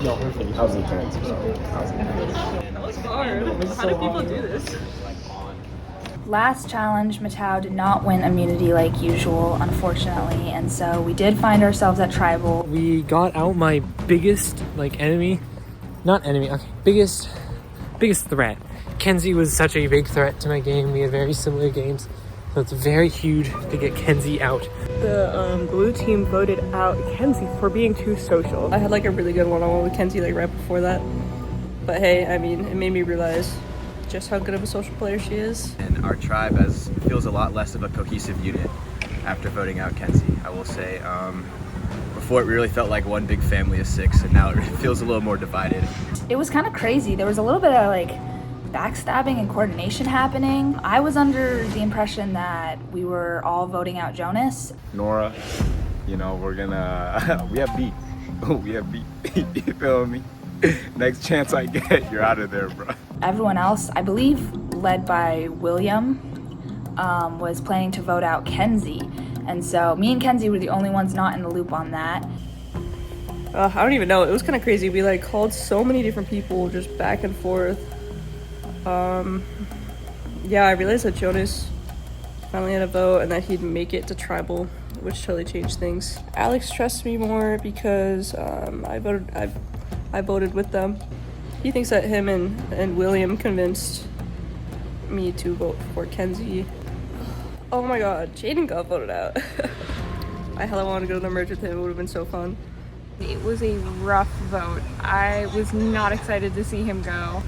No, her face. I was in parents. Sorry. That was hard. How do people do this? Last challenge, Matau did not win immunity like usual, unfortunately, and so we did find ourselves at tribal. We got out my biggest enemy, not enemy, okay, biggest threat. Kenzie was such a big threat to my game. We had very similar games, so it's very huge to get Kenzie out. The blue team voted out Kenzie for being too social. I had like a really good one-on-one with Kenzie like right before that, but hey, I mean, it made me realize just how good of a social player she is. And our tribe feels a lot less of a cohesive unit after voting out Kenzie. I will say, before it really felt like one big family of 6, and now it feels a little more divided. It was kind of crazy. There was a little bit of like backstabbing and coordination happening. I was under the impression that we were all voting out Jonas. Nora, you know, we're gonna, we have beat. We have beat. You feel me? Next chance I get, you're out of there, bro. Everyone else, I believe led by William, was planning to vote out Kenzie. And so me and Kenzie were the only ones not in the loop on that. I don't even know. It was kind of crazy. We like called so many different people just back and forth. Yeah, I realized that Jonas finally had a vote and that he'd make it to tribal, which totally changed things. Alex trusts me more because I voted with them. He thinks that him and William convinced me to vote for Kenzie. Oh my god, Jaden got voted out. I hella wanted to go to the merge with him. It would have been so fun. It was a rough vote. I was not excited to see him go.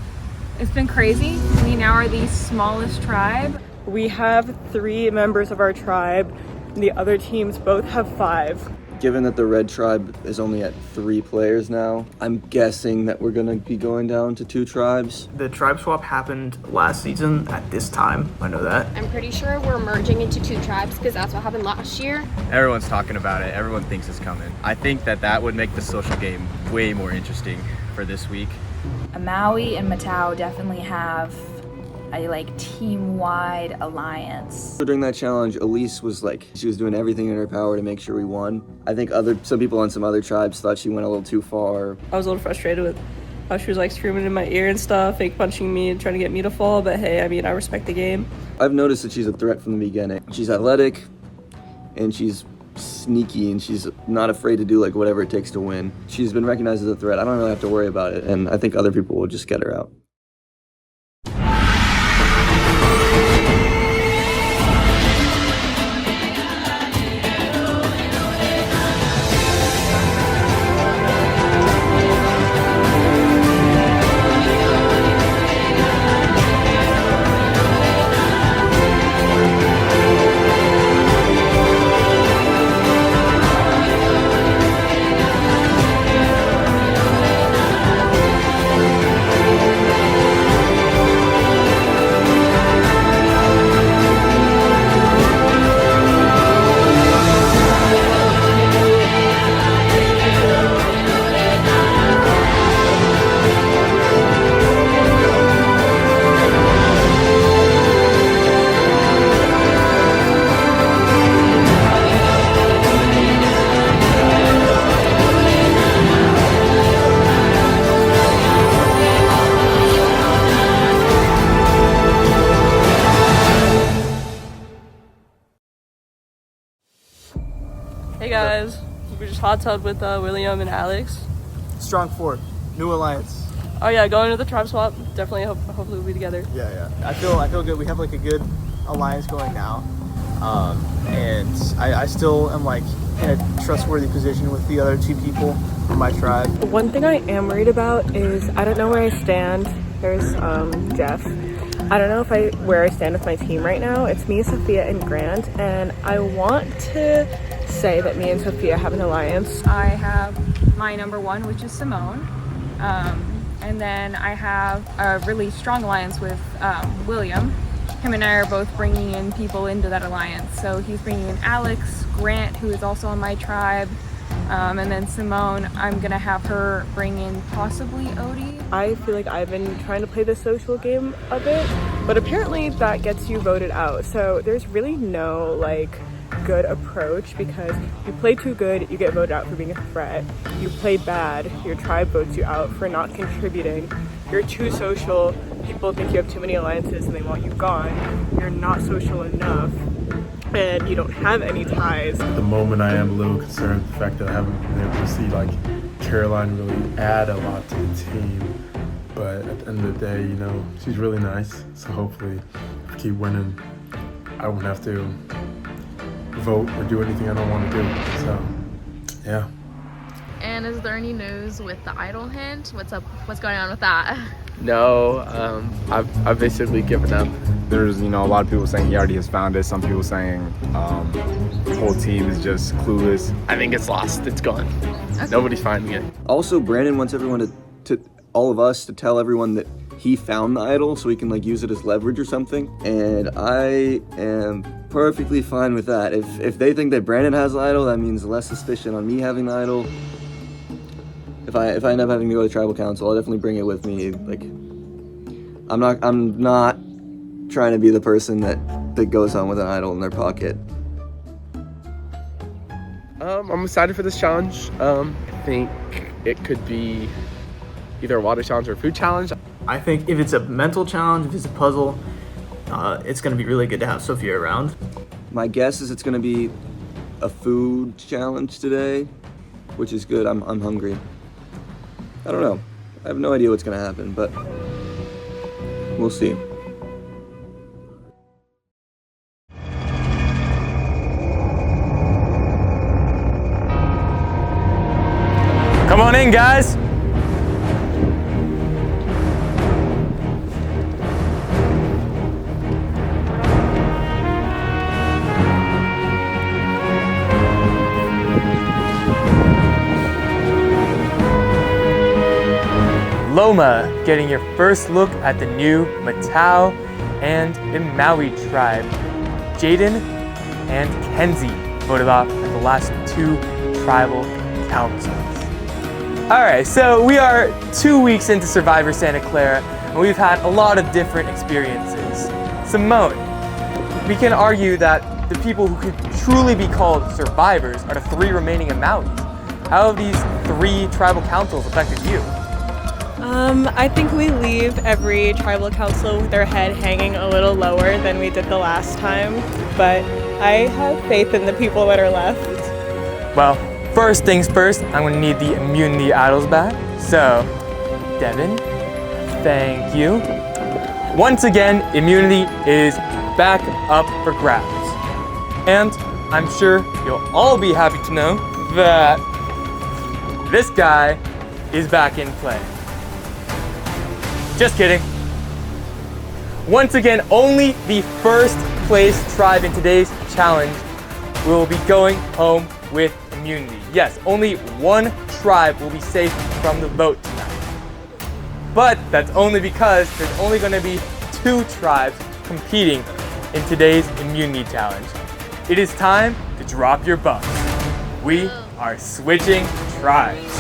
It's been crazy. We now are the smallest tribe. We have 3 members of our tribe. The other teams both have 5. Given that the red tribe is only at 3 players now, I'm guessing that we're gonna be going down to 2 tribes. The tribe swap happened last season at this time. I know that. I'm pretty sure we're merging into 2 tribes because that's what happened last year. Everyone's talking about it. Everyone thinks it's coming. I think that would make the social game way more interesting for this week. Maui and Matau definitely have a like team-wide alliance. So during that challenge, Elise was like, she was doing everything in her power to make sure we won. I think some people on some other tribes thought she went a little too far. I was a little frustrated with how she was like screaming in my ear and stuff, fake punching me and trying to get me to fall, but hey, I mean, I respect the game. I've noticed that she's a threat from the beginning. She's athletic and she's sneaky and she's not afraid to do like whatever it takes to win. She's been recognized as a threat. I don't really have to worry about it, and I think other people will just get her out. Hey guys, we just hot tubbed with William and Alex. Strong 4, new alliance. Oh yeah, going to the tribe swap. Definitely, hopefully we'll be together. Yeah. I feel good. We have like a good alliance going now, and I still am like in a trustworthy position with the other 2 people from my tribe. One thing I am worried about is I don't know where I stand. There's Jeff. I don't know where I stand with my team right now. It's me, Sophia, and Grant, and I want to say that me and Sophia have an alliance. I have my number 1, which is Simone. And then I have a really strong alliance with William. Him and I are both bringing in people into that alliance. So he's bringing in Alex, Grant, who is also on my tribe, and then Simone, I'm gonna have her bring in possibly Odie. I feel like I've been trying to play the social game a bit, but apparently that gets you voted out. So there's really no like good approach, because you play too good, you get voted out for being a threat. You play bad, your tribe votes you out for not contributing. You're too social, people think you have too many alliances and they want you gone. You're not social enough, and you don't have any ties. At the moment, I am a little concerned with the fact that I haven't been able to see like Caroline really add a lot to the team. But at the end of the day, you know, she's really nice. So hopefully, if I keep winning, I won't have to vote or do anything I don't want to do. So, yeah. And is there any news with the idol hint? What's up? What's going on with that? No, I've basically given up. There's, you know, a lot of people saying he already has found it. Some people saying the whole team is just clueless. I think it's lost. It's gone. Okay. Nobody's finding it. Also, Brandon wants everyone to all of us to tell everyone that he found the idol so he can like use it as leverage or something. And I am perfectly fine with that. If they think that Brandon has the idol, that means less suspicion on me having the idol. If I end up having to go to tribal council, I'll definitely bring it with me. Like, I'm not trying to be the person that goes home with an idol in their pocket. I'm excited for this challenge. I think it could be either a water challenge or a food challenge. I think if it's a mental challenge, if it's a puzzle, it's going to be really good to have Sophia around. My guess is it's going to be a food challenge today, which is good. I'm hungry. I don't know. I have no idea what's going to happen, but we'll see. Come on in, guys. Loma getting your first look at the new Matau and Imaui tribe. Jaden and Kenzie voted off at the last 2 tribal councils. Alright, so we are 2 weeks into Survivor Santa Clara, and we've had a lot of different experiences. Simone, we can argue that the people who could truly be called survivors are the 3 remaining Imauis. How have these 3 tribal councils affected you? I think we leave every tribal council with their head hanging a little lower than we did the last time, but I have faith in the people that are left. Well, first things first, I'm going to need the immunity idols back. So, Devin, thank you. Once again, immunity is back up for grabs. And I'm sure you'll all be happy to know that this guy is back in play. Just kidding. Once again, only the first place tribe in today's challenge will be going home with immunity. Yes, only 1 tribe will be safe from the vote tonight. But that's only because there's only going to be 2 tribes competing in today's immunity challenge. It is time to drop your buffs. We are switching tribes.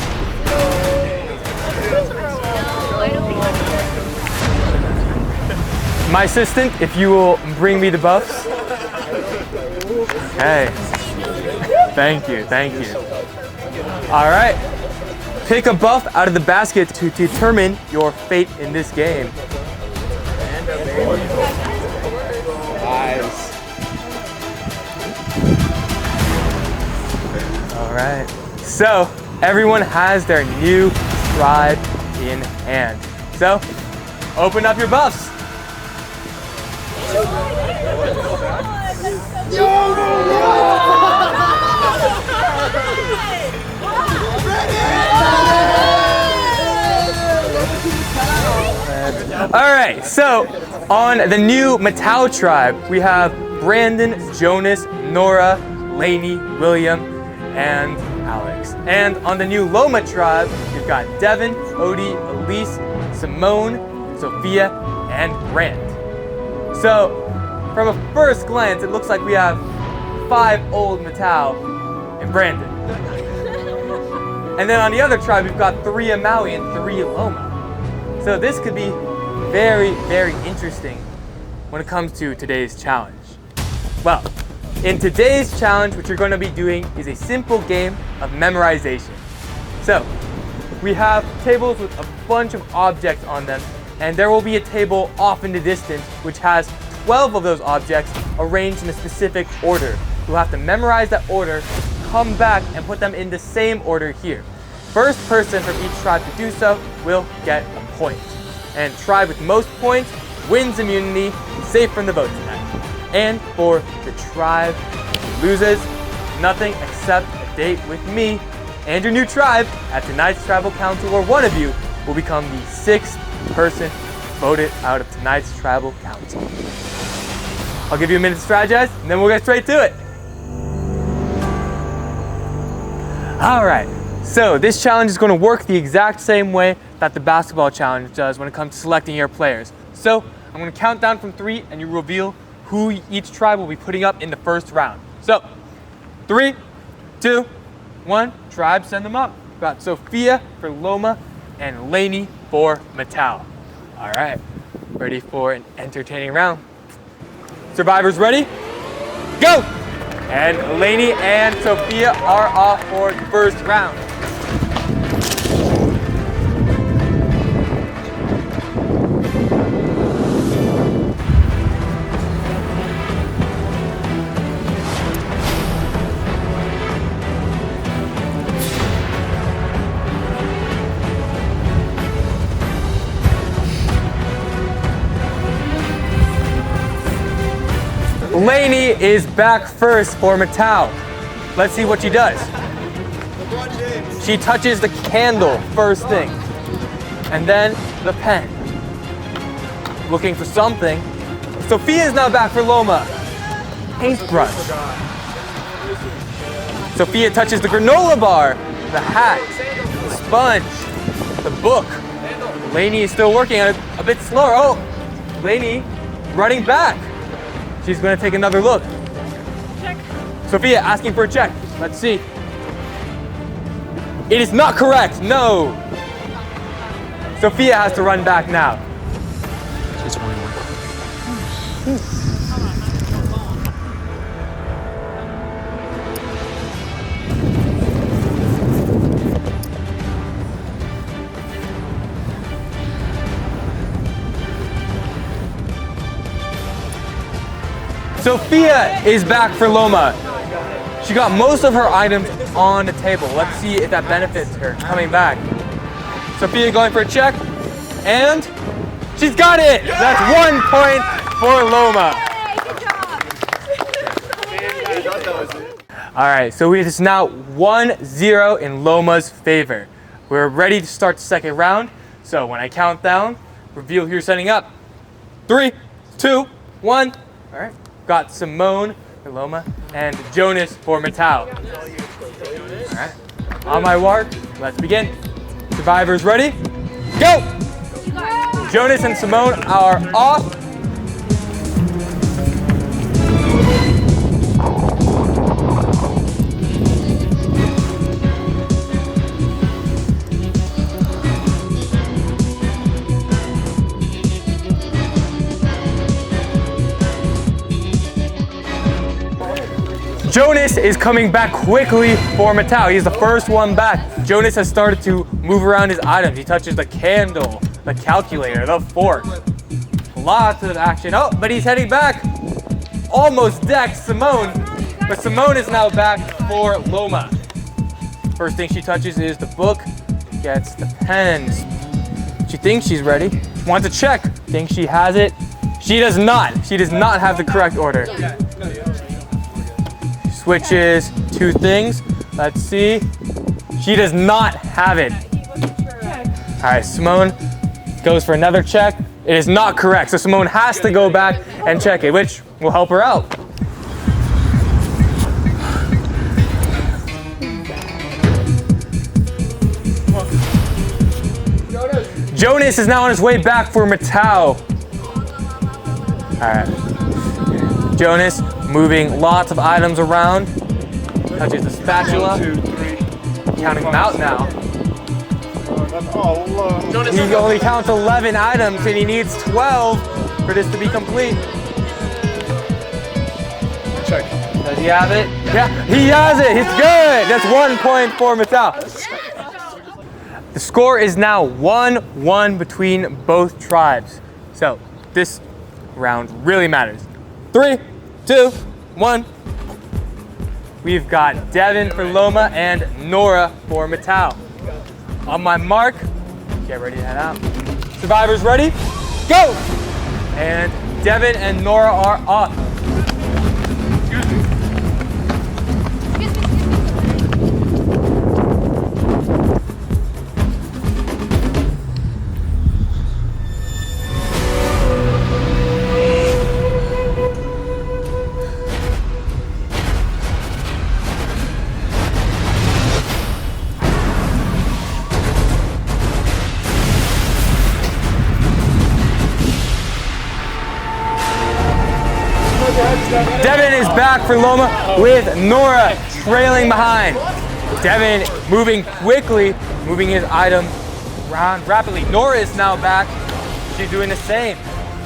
My assistant, if you will bring me the buffs. Hey. Thank you, thank you. All right. Pick a buff out of the basket to determine your fate in this game. Nice. All right. So, everyone has their new tribe in hand. So, open up your buffs. Alright, so on the new Matau tribe, we have Brandon, Jonas, Nora, Lainey, William, and Alex. And on the new Loma tribe, we've got Devin, Odie, Elise, Simone, Sophia, and Grant. So, from a first glance, it looks like we have 5 old Matau and Brandon. And then on the other tribe, we've got 3 Imaui and 3 Loma. So this could be very, very interesting when it comes to today's challenge? Well, in today's challenge, what you're going to be doing is a simple game of memorization. So, we have tables with a bunch of objects on them, and there will be a table off in the distance which has 12 of those objects arranged in a specific order. You'll have to memorize that order, come back, and put them in the same order here. First person from each tribe to do so will get a point. And tribe with most points wins immunity, safe from the vote tonight. And for the tribe who loses, nothing except a date with me and your new tribe at tonight's tribal council, where one of you will become the 6th person voted out of tonight's tribal council. I'll give you a minute to strategize, and then we'll get straight to it. All right, so this challenge is going to work the exact same way that the basketball challenge does when it comes to selecting your players. So I'm going to count down from 3, and you reveal who each tribe will be putting up in the first round. So 3, 2, 1, tribe, send them up. We've got Sophia for Loma and Lainey for Mattel. All right, ready for an entertaining round. Survivors ready? Go! And Lainey and Sophia are off for the first round. Lainey is back first for Mattel. Let's see what she does. She touches the candle first thing, and then the pen. Looking for something. Sophia is now back for Loma. Paintbrush. Sophia touches the granola bar, the hat, the sponge, the book. Lainey is still working on it a bit slower. Oh, Lainey running back. She's going to take another look. Check. Sophia asking for a check. Let's see. It is not correct. No. Sophia has to run back now. She's only one. Sophia is back for Loma. She got most of her items on the table. Let's see if that benefits her coming back. Sophia going for a check, and she's got it! That's 1 point for Loma. All right, so it is now 1-0 in Loma's favor. We're ready to start the second round. So when I count down, reveal who you're setting up. 3, 2, 1. All right. Got Simone for Loma and Jonas for Mattel. All right. On my mark, let's begin. Survivors ready? Go! Jonas and Simone are off. Jonas is coming back quickly for Mattel. He's the first one back. Jonas has started to move around his items. He touches the candle, the calculator, the fork. Lots of action. Oh, but he's heading back. Almost decked Simone, but Simone is now back for Loma. First thing she touches is the book, gets the pens. She thinks she's ready. She wants to check. Thinks she has it. She does not. She does not have the correct order. Switches 2 things. Let's see. She does not have it. All right, Simone goes for another check. It is not correct, so Simone has to go back and check it, which will help her out. Jonas is now on his way back for Mattel. All right. Jonas moving lots of items around. Touches the spatula. 1, 2, 3. Counting them out now. He only counts 11 items and he needs 12 for this to be complete. Does he have it? Yeah, he has it. It's good. That's 1 point for Mattel. The score is now 1-1 between both tribes. So this round really matters. 3, 2, 1. We've got Devin for Loma and Nora for Mattel. On my mark, get ready to head out. Survivors ready? Go! And Devin and Nora are off. Devin is back for Loma with Nora trailing behind. Devin moving quickly, moving his items around rapidly. Nora is now back. She's doing the same.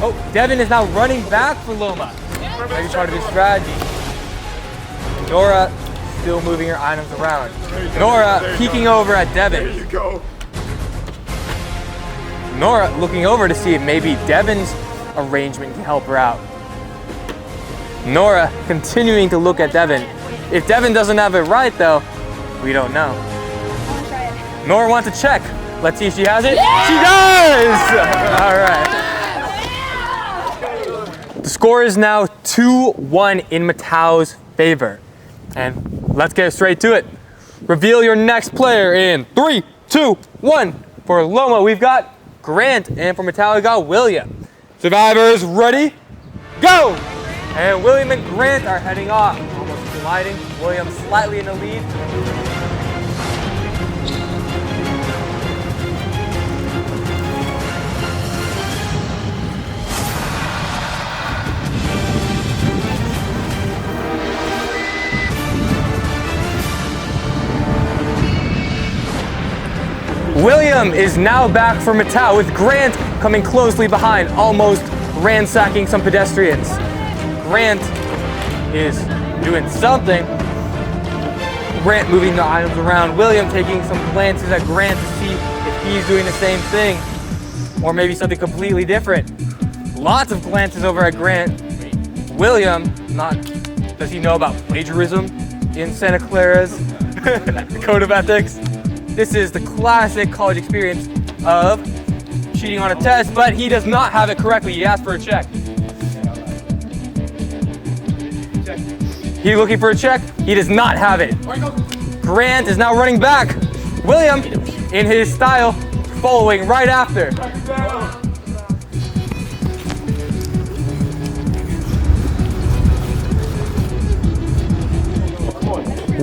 Oh, Devin is now running back for Loma. Maybe part of his strategy. Nora still moving her items around. Nora peeking over at Devin. There you go. Nora looking over to see if maybe Devin's arrangement can help her out. Nora continuing to look at Devin. If Devin doesn't have it right though, we don't know. Nora wants to check. Let's see if she has it. Yeah! She does! All right. The score is now 2-1 in Mattel's favor. And let's get straight to it. Reveal your next player in 3, 2, 1. For Loma, we've got Grant, and for Mattel, we got William. Survivors ready? Go! And William and Grant are heading off. Almost colliding. William slightly in the lead. William is now back for Mattel with Grant coming closely behind, almost ransacking some pedestrians. Grant is doing something. Grant moving the items around. William taking some glances at Grant to see if he's doing the same thing or maybe something completely different. Lots of glances over at Grant. William, does he know about plagiarism in Santa Clara's Code of Ethics? This is the classic college experience of cheating on a test, but he does not have it correctly. He asked for a check. He's looking for a check. He does not have it. Grant is now running back. William, in his style, following right after.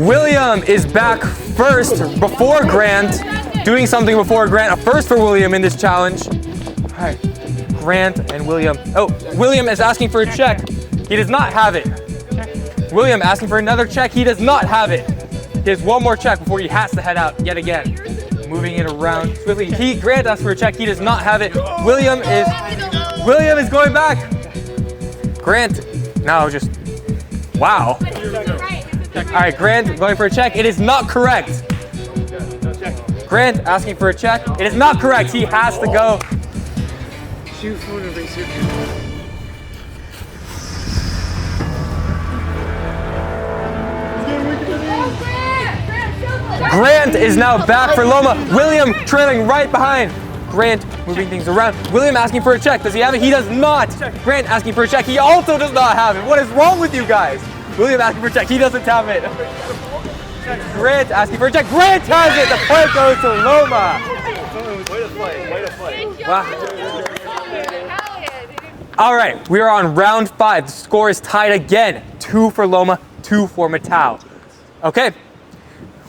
William is back first before Grant, doing something before Grant. A first for William in this challenge. All right, Grant and William. Oh, William is asking for a check. He does not have it. William asking for another check. He does not have it. He has one more check before he has to head out yet again. Moving it around swiftly. Grant asks for a check. He does not have it. William is going back. Grant now just, wow. All right, Grant going for a check. It is not correct. Grant asking for a check. It is not correct. He has to go. Grant is now back for Loma. William trailing right behind. Grant moving things around. William asking for a check. Does he have it? He does not. Grant asking for a check. He also does not have it. What is wrong with you guys? William asking for a check. He doesn't have it. Grant asking for a check. Grant has it. The point goes to Loma. Way to play. Wow. All right, we are on round 5. The score is tied again. 2 for Loma, 2 for Mattel. Okay,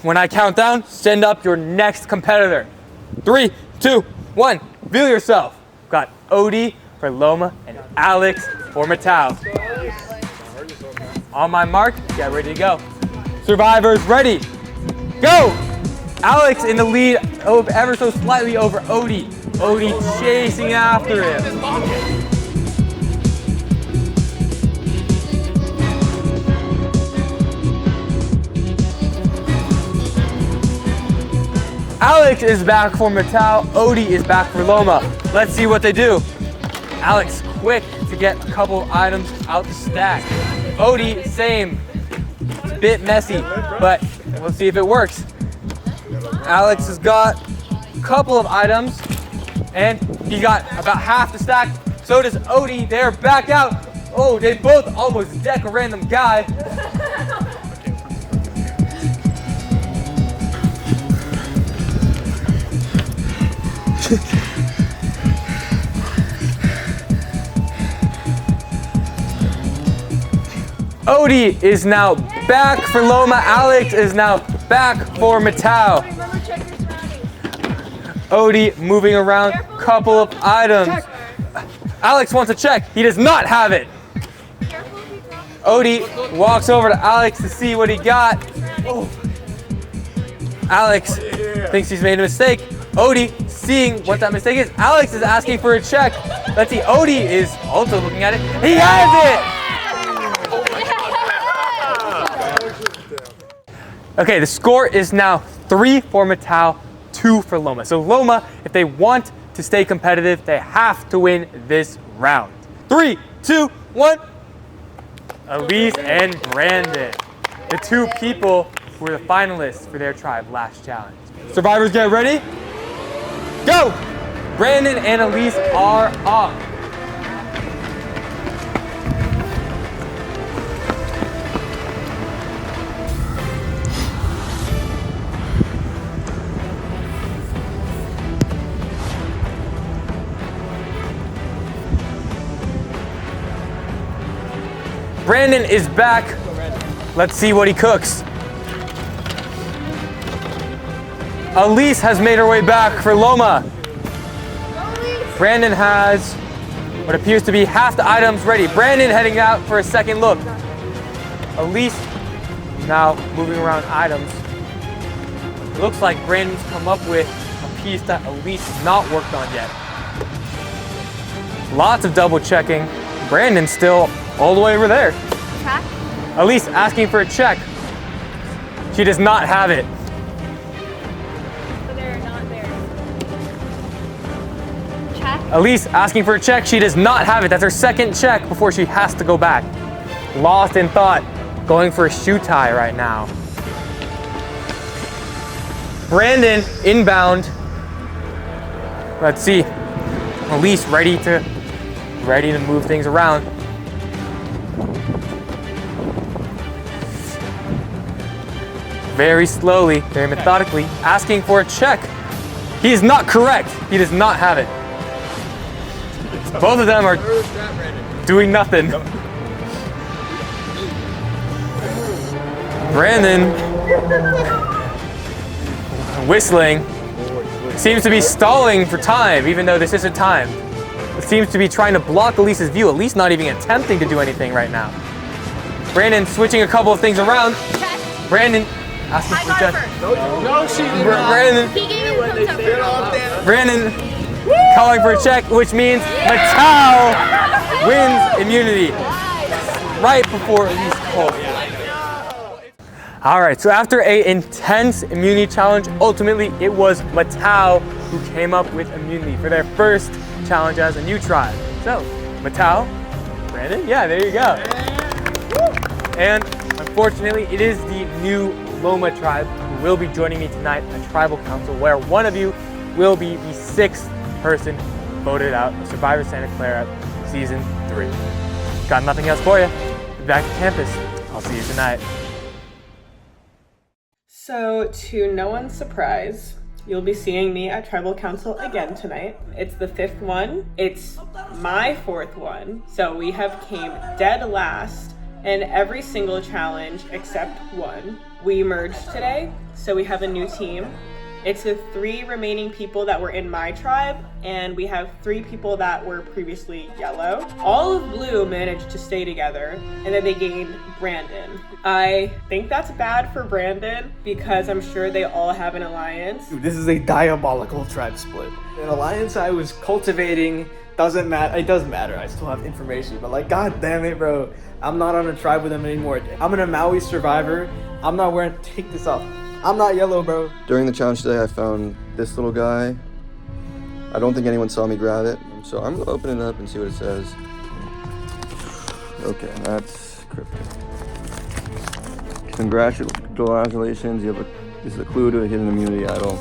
when I count down, send up your next competitor. 3, 2, 1, reveal yourself. We've got Odie for Loma and Alex for Mattel. On my mark, get ready to go. Survivors ready, go! Alex in the lead, ever so slightly over Odie. Odie chasing after him. Alex is back for Mattel. Odie is back for Loma. Let's see what they do. Alex, quick to get a couple items out the stack. Odie, same. It's a bit messy, but we'll see if it works. Alex has got a couple of items, and he got about half the stack. So does Odie. They're back out. Oh, they both almost deck a random guy. Odie is now back for Loma. Alex is now back for Mattel. Odie moving around, couple of items. Alex wants to check. He does not have it. Odie walks over to Alex to see what he got. Oh. Alex thinks he's made a mistake. Odie seeing what that mistake is. Alex is asking for a check. Let's see. Odie is also looking at it. He has it! Okay, the score is now 3 for Mattel, 2 for Loma. So Loma, if they want to stay competitive, they have to win this round. 3, 2, 1. Elise and Brandon, the two people who were the finalists for their tribe last challenge. Survivors, get ready. Go! Brandon and Elise are off. Brandon is back. Let's see what he cooks. Elise has made her way back for Loma. Brandon has what appears to be half the items ready. Brandon heading out for a second look. Elise now moving around items. It looks like Brandon's come up with a piece that Elise has not worked on yet. Lots of double checking. Brandon still all the way over there. Check. Elise asking for a check. She does not have it. So they're not there. Check. Elise asking for a check. She does not have it. That's her second check before she has to go back. Lost in thought. Going for a shoe tie right now. Brandon inbound. Let's see. Elise ready to move things around. Very slowly, very methodically, asking for a check. He is not correct. He does not have it. Both of them are doing nothing. Brandon, whistling, seems to be stalling for time, even though this isn't time. It seems to be trying to block Elise's view, at least not even attempting to do anything right now. Brandon switching a couple of things around. Brandon asking for check. No, she did not. Brandon. He gave you the thumbs up. Brandon calling for a check, which means Mattel wins immunity right before Elise called. All right, so after an intense immunity challenge, ultimately it was Mattel who came up with immunity for their first challenge as a new tribe. So, Mattel, Brandon, yeah, there you go. And unfortunately, it is the new Loma tribe who will be joining me tonight at Tribal Council, where one of you will be the 6th person voted out of Survivor Santa Clara Season 3. Got nothing else for you. Back to campus. I'll see you tonight. So, to no one's surprise, you'll be seeing me at Tribal Council again tonight. It's the 5th one. It's my 4th one. So we have came dead last in every single challenge except one. We merged today, so we have a new team. It's the 3 remaining people that were in my tribe, and we have 3 people that were previously yellow. All of blue managed to stay together, and then they gained Brandon. I think that's bad for Brandon, because I'm sure they all have an alliance. Dude, this is a diabolical tribe split. An alliance I was cultivating doesn't matter. It does matter. I still have information, but like, god damn it, bro. I'm not on a tribe with them anymore. I'm an Maui survivor. I'm not wearing. Take this off. I'm not yellow, bro. During the challenge today, I found this little guy. I don't think anyone saw me grab it, so I'm gonna open it up and see what it says. Okay, that's cryptic. Congratulations, this is a clue to a hidden immunity idol.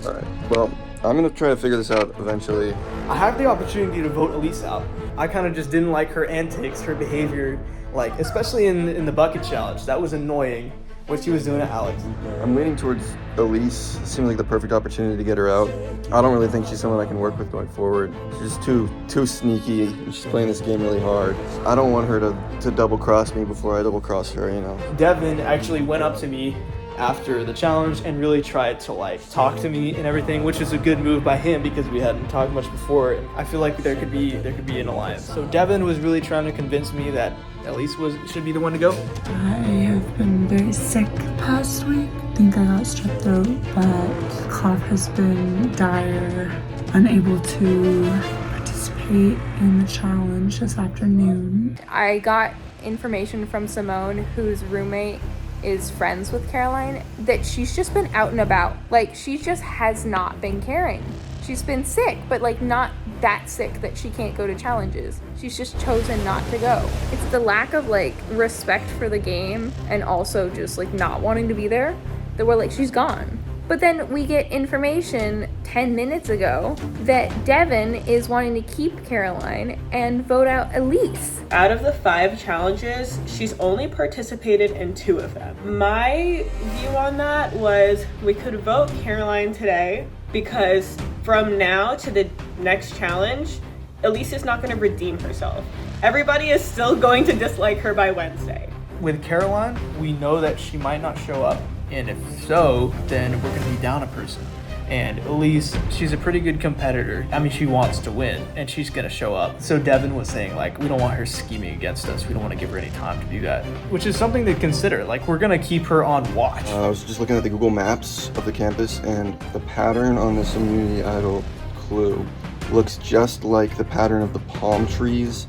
All right, well, I'm gonna try to figure this out eventually. I have the opportunity to vote Elise out. I kind of just didn't like her antics, her behavior, like especially in the bucket challenge. That was annoying, what she was doing to Alex. I'm leaning towards Elise. It seems like the perfect opportunity to get her out. I don't really think she's someone I can work with going forward. She's too sneaky, and she's playing this game really hard. I don't want her to double cross me before I double cross her, you know. Devin actually went up to me after the challenge and really tried to like talk to me and everything, which is a good move by him because we hadn't talked much before. And I feel like there could be an alliance. So Devin was really trying to convince me that Elise should be the one to go. I have been very sick the past week. I think I got strep throat, but cough has been dire. Unable to participate in the challenge this afternoon. I got information from Simone, whose roommate is friends with Caroline, that she's just been out and about. Like, she just has not been caring. She's been sick, but like not that sick that she can't go to challenges. She's just chosen not to go. It's the lack of like respect for the game and also just like not wanting to be there that we're like, she's gone. But then we get information 10 minutes ago that Devin is wanting to keep Caroline and vote out Elise. Out of the 5 challenges, she's only participated in 2 of them. My view on that was we could vote Caroline today because from now to the next challenge, Elise is not going to redeem herself. Everybody is still going to dislike her by Wednesday. With Caroline, we know that she might not show up. And if so, then we're gonna be down a person. And Elise, she's a pretty good competitor. I mean, she wants to win and she's gonna show up. So Devin was saying like, we don't want her scheming against us. We don't want to give her any time to do that, which is something to consider. Like, we're gonna keep her on watch. I was just looking at the Google Maps of the campus, and the pattern on this immunity idol clue looks just like the pattern of the palm trees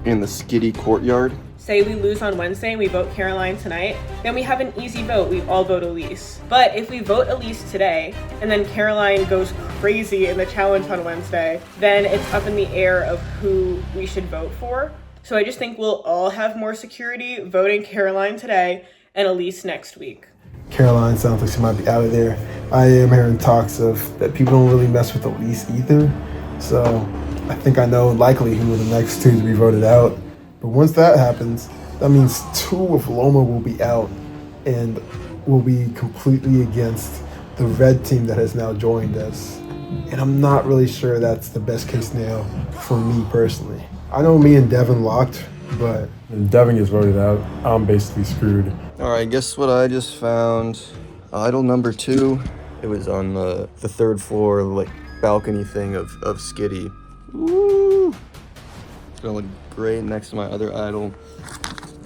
in the Skitty courtyard. Say we lose on Wednesday and we vote Caroline tonight, then we have an easy vote. We all vote Elise. But if we vote Elise today and then Caroline goes crazy in the challenge on Wednesday, then it's up in the air of who we should vote for. So I just think we'll all have more security voting Caroline today and Elise next week. Caroline sounds like she might be out of there. I am hearing talks of that people don't really mess with Elise either. So I think I know likely who are the next 2 to be voted out. But once that happens, that means 2 of Loma will be out and will be completely against the red team that has now joined us. And I'm not really sure that's the best case scenario for me personally. I know me and Devin locked, but if Devin gets voted out, I'm basically screwed. All right, guess what I just found? Idol number 2. It was on the 3rd floor, like balcony thing of Skitty. Woo! It's gonna look great next to my other idol.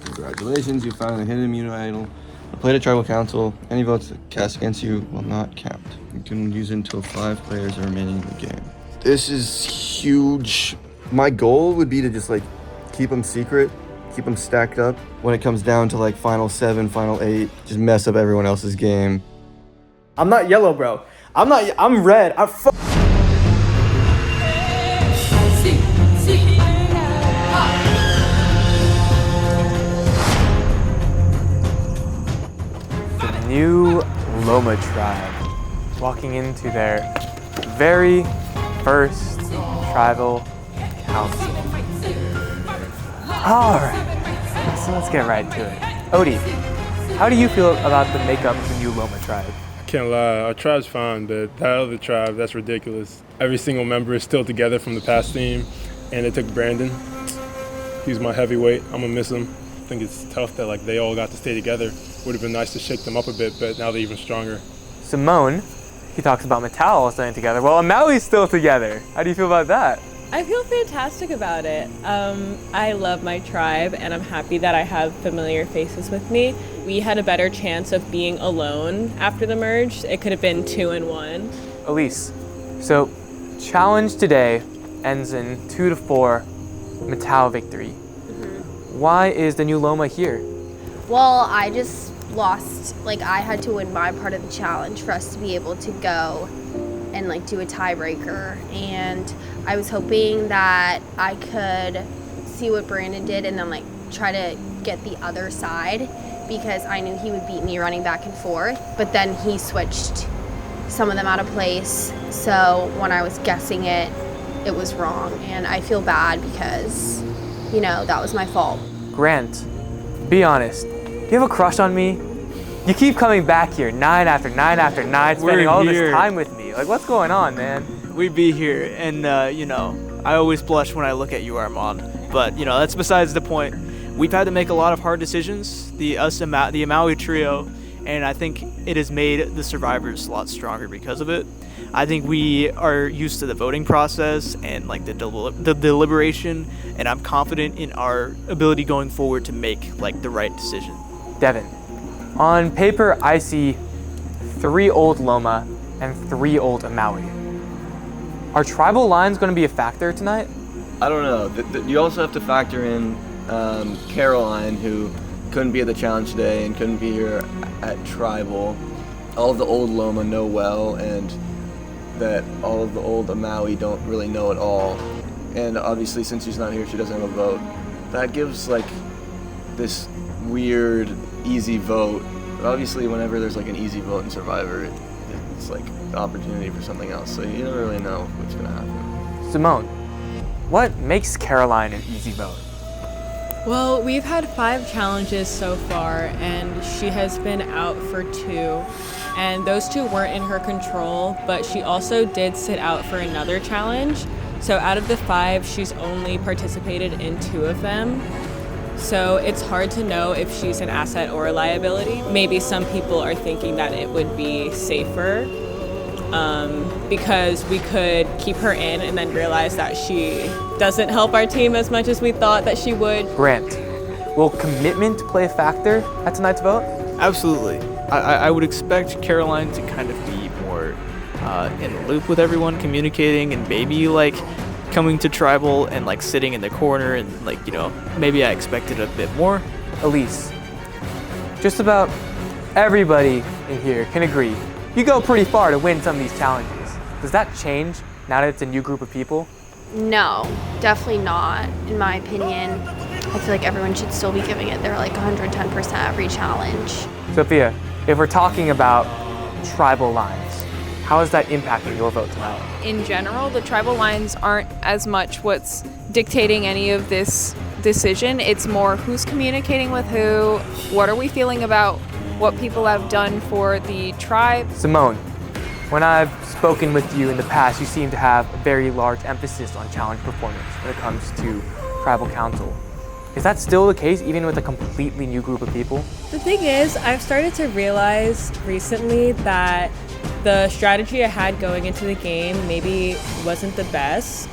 Congratulations, you found a hidden immunity idol. I played a tribal council. Any votes that cast against you will not count. You can use it until 5 players are remaining in the game. This is huge. My goal would be to just like keep them secret, keep them stacked up. When it comes down to like final 7, final 8, just mess up everyone else's game. I'm not yellow, bro. I'm red. New Loma tribe walking into their very first tribal council. Alright, so let's get right to it. Odie, how do you feel about the makeup of the new Loma tribe? Can't lie, our tribe's fine, but that other tribe, that's ridiculous. Every single member is still together from the past team, and they took Brandon. He's my heavyweight, I'm gonna miss him. I think it's tough that like they all got to stay together. Would have been nice to shake them up a bit, but now they're even stronger. Simone, he talks about Metal all staying together. Well, Amali's still together. How do you feel about that? I feel fantastic about it. I love my tribe and I'm happy that I have familiar faces with me. We had a better chance of being alone after the merge. It could have been 2 and 1. Elise, so challenge today ends in 2-4 Metal victory. Why is the new Loma here? Well, I just lost, like I had to win my part of the challenge for us to be able to go and like do a tiebreaker. And I was hoping that I could see what Brandon did and then like try to get the other side, because I knew he would beat me running back and forth, but then he switched some of them out of place. So when I was guessing it, it was wrong. And I feel bad because, you know, that was my fault. Grant, be honest. Do you have a crush on me? You keep coming back here 9 after 9 after 9, spending all this time with me. Like, what's going on, man? We'd be here, and you know, I always blush when I look at you, Armand. But you know, that's besides the point. We've had to make a lot of hard decisions, the Amaui trio, and I think it has made the survivors a lot stronger because of it. I think we are used to the voting process and like the deliberation, and I'm confident in our ability going forward to make like the right decision. Devin, on paper, I see 3 old Loma and 3 old Amaui. Are tribal lines going to be a factor tonight? I don't know. You also have to factor in Caroline, who couldn't be at the challenge today and couldn't be here at tribal. All of the old Loma know well, and that all of the old Amaui don't really know at all. And obviously, since she's not here, she doesn't have a vote. That gives like this weird easy vote. But obviously, whenever there's like an easy vote in Survivor, it's like the opportunity for something else. So you don't really know what's gonna happen. Simone, what makes Caroline an easy vote? Well, we've had 5 challenges so far, and she has been out for 2. And those 2 weren't in her control, but she also did sit out for another challenge. So out of the 5, she's only participated in 2 of them. So it's hard to know if she's an asset or a liability. Maybe some people are thinking that it would be safer because we could keep her in and then realize that she doesn't help our team as much as we thought that she would. Grant, will commitment play a factor at tonight's vote? Absolutely. I would expect Caroline to kind of be more in the loop with everyone, communicating, and maybe like coming to tribal and like sitting in the corner, and like, you know, maybe I expected a bit more. Elise, just about everybody in here can agree you go pretty far to win some of these challenges. Does that change now that it's a new group of people? No, definitely not, in my opinion. I feel like everyone should still be giving it their like 110% every challenge. Sophia, if we're talking about tribal lines, how is that impacting your vote tonight? In general, the tribal lines aren't as much what's dictating any of this decision. It's more who's communicating with who, what are we feeling about what people have done for the tribe. Simone, when I've spoken with you in the past, you seem to have a very large emphasis on challenge performance when it comes to tribal council. Is that still the case, even with a completely new group of people? The thing is, I've started to realize recently that the strategy I had going into the game maybe wasn't the best.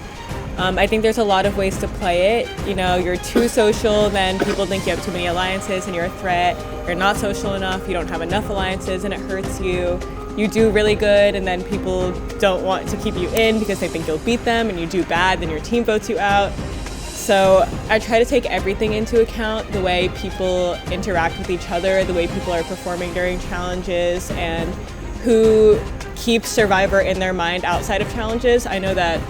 I think there's a lot of ways to play it. You know, you're too social, then people think you have too many alliances and you're a threat. You're not social enough, you don't have enough alliances and it hurts you. You do really good and then people don't want to keep you in because they think you'll beat them, and you do bad, then your team votes you out. So I try to take everything into account, the way people interact with each other, the way people are performing during challenges, and who keeps Survivor in their mind outside of challenges. I know that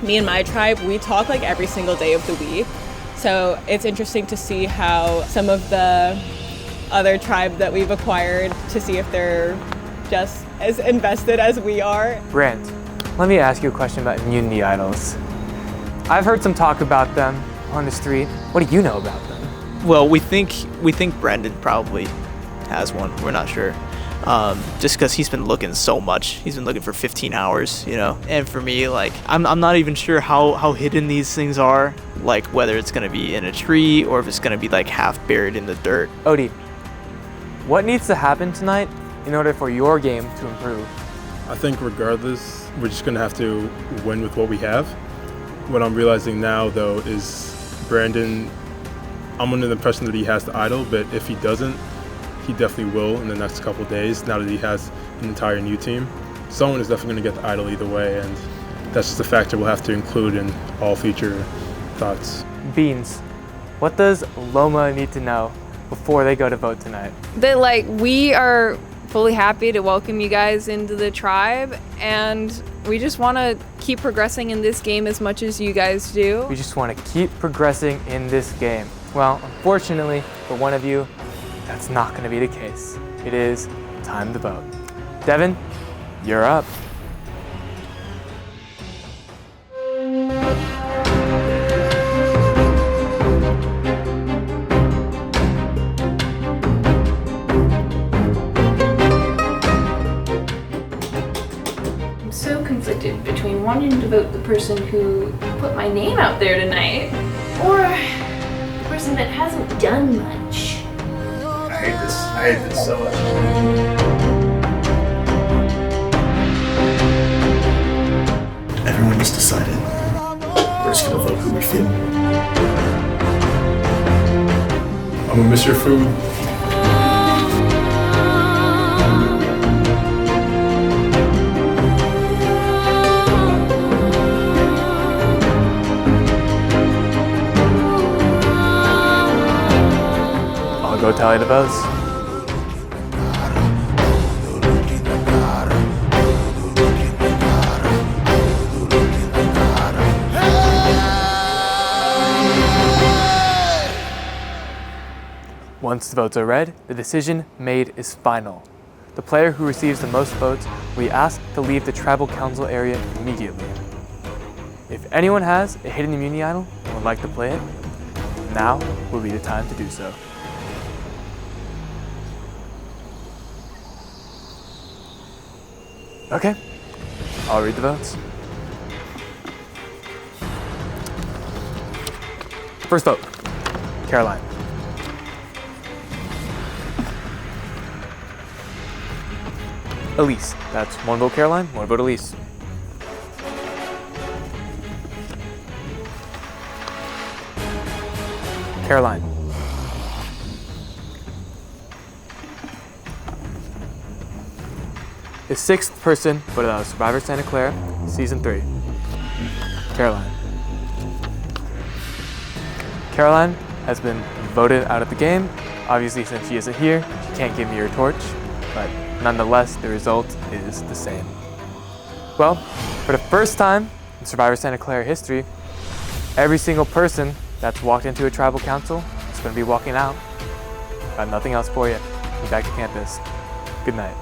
me and my tribe, we talk like every single day of the week. So it's interesting to see how some of the other tribe that we've acquired, to see if they're just as invested as we are. Grant, let me ask you a question about immunity idols. I've heard some talk about them on the street. What do you know about them? Well, we think Brendan probably has one. We're not sure. Just because he's been looking so much. He's been looking for 15 hours, you know. And for me, like, I'm not even sure how hidden these things are. Like, whether it's going to be in a tree or if it's going to be, like, half buried in the dirt. Odie, what needs to happen tonight in order for your game to improve? I think regardless, we're just going to have to win with what we have. What I'm realizing now, though, is Brandon, I'm under the impression that he has the idol, but if he doesn't, he definitely will in the next couple of days, now that he has an entire new team. Someone is definitely going to get the idol either way, and that's just a factor we'll have to include in all future thoughts. Beans, what does Loma need to know before they go to vote tonight? That we are fully happy to welcome you guys into the tribe, and we just want to keep progressing in this game as much as you guys do. We just want to keep progressing in this game. Well, unfortunately, for one of you, that's not going to be the case. It is time to vote. Devin, you're up. I'm so conflicted between wanting to vote the person who put my name out there tonight or the person that hasn't done much. I hate this so much. Everyone just decided we're just gonna vote who we feel. I'm gonna miss your food. I'll go tally the votes. Once the votes are read, the decision made is final. The player who receives the most votes will be asked to leave the tribal council area immediately. If anyone has a hidden immunity idol and would like to play it, now will be the time to do so. Okay, I'll read the votes. First vote, Caroline. Elise, that's one vote Caroline, one vote Elise. Caroline. The sixth person voted out of Survivor Santa Clara, Season 3. Caroline. Caroline has been voted out of the game. Obviously, since she isn't here, she can't give me her torch, but nonetheless, the result is the same. Well, for the first time in Survivor Santa Clara history, every single person that's walked into a tribal council is going to be walking out. Got nothing else for you. Be back to campus. Good night.